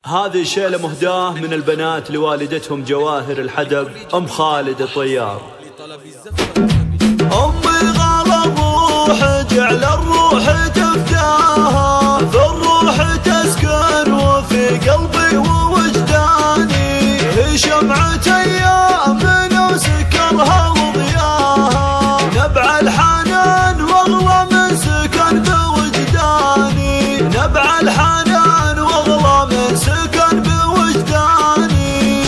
هذه شيلة مهداة من البنات لوالدتهم جواهر الحدب أم خالد الطيار. أمي غلا الروح جعل الروح تفتاها، في الروح تسكن وفي قلبي ووجداني، هي شمعة أيامنا وسكرها وضياها، نبع الحنان واغلى من سكن بوجداني، نبع الحنان واغلى من سكن بوجداني.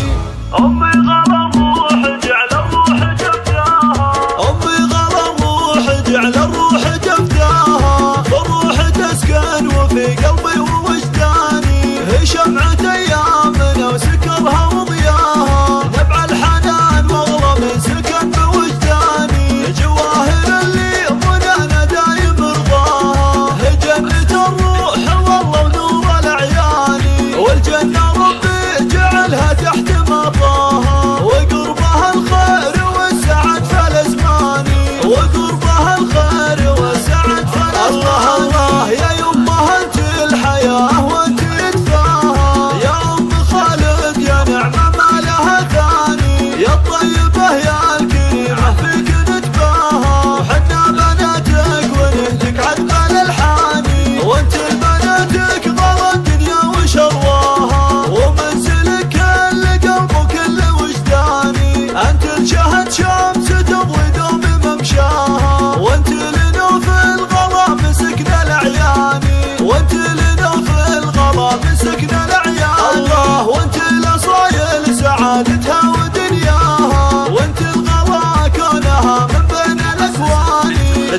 أمي غلا الروح جعل الروح تفتاها، أمي غلا الروح جعل الروح تفتاها، بالروح تسكن وفي قلبي ووجداني، هي شمعة أيامنا وسكرها وضياها، نبع الحنان واغلى من سكن بوجداني، جواهر اللي منانا دايم رضاها، هي جنة الروح والله ونور الأعيان، والجنة ربي جعلها تحت مطاها، وقربها الخير والسعد في الأزمان، وقربها الخير والسعد في الأزمان. الله الله يا يمه انت الحياة وانت دفاها، يا ام خالد يا نعمة ما لها ثاني، يا الطيبة يا الكريمة فيك نتباها، وحنا بناتك ونهدك عذب الالحاني، وانت لبناتك غلا الدنيا وشرواها، ومنزلك كل قلب وكل وجداني، انت الشهد شمس تضوي دوم ممشاها، وانت لنوف الغلا مسكنا الاعياني، وانت لنوف الغلا مسكنا الاعياني. الله وانت الاصايل سعادتها ودنياها، وانت الغلا كونها من بين الاكوان،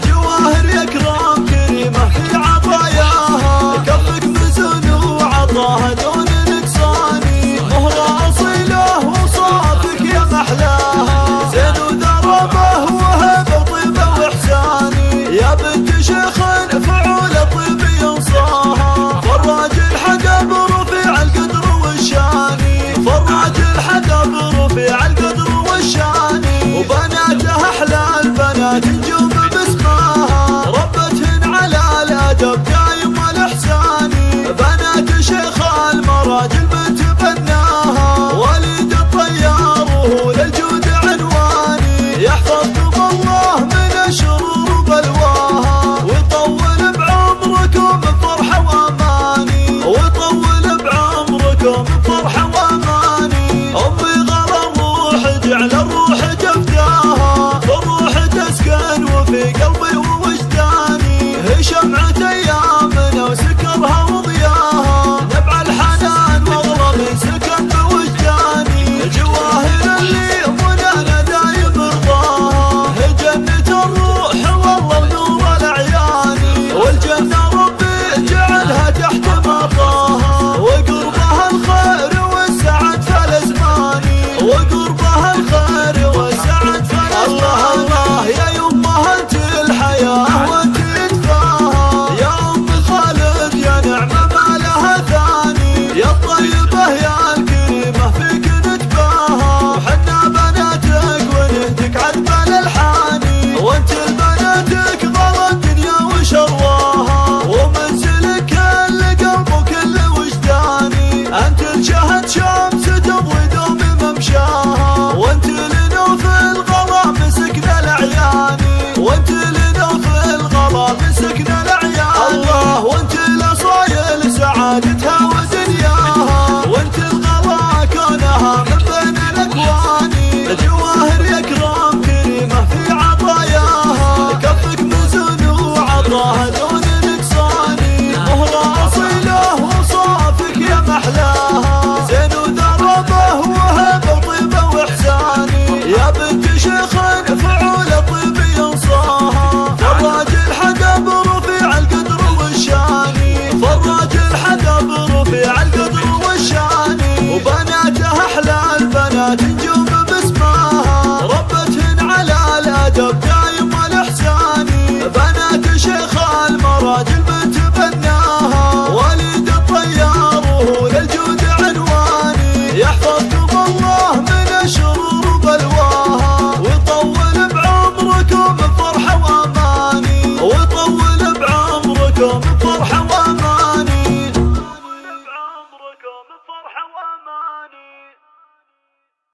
جواهر يكرم كريمه في عطاياها، كفك مزن وعطاها دون نقصان، مهرة اصيله وصافك يا محلاها، زين وذربه وهبه طيبه واحساني، يا بنت شيخ فعول طيب ينصاها، فراج الحدب رفيع القدر والشاني، فراج الحدب رفيع القدر والشاني، وبناتها احلى البنات نجوم باسمها، ربتهن على الادب دايم والاحسان، بنات شيخ المراجل بنت بناها، وليد الطيار وهو للجود عنواني، يحفظكم الله من الشرور وبلواها، ويطول بعمركم بفرحة واماني، ويطول بعمركم بفرحة واماني. أمي غلا الروح جعل الروح تفتاها، بالروح تسكن وفي قلبي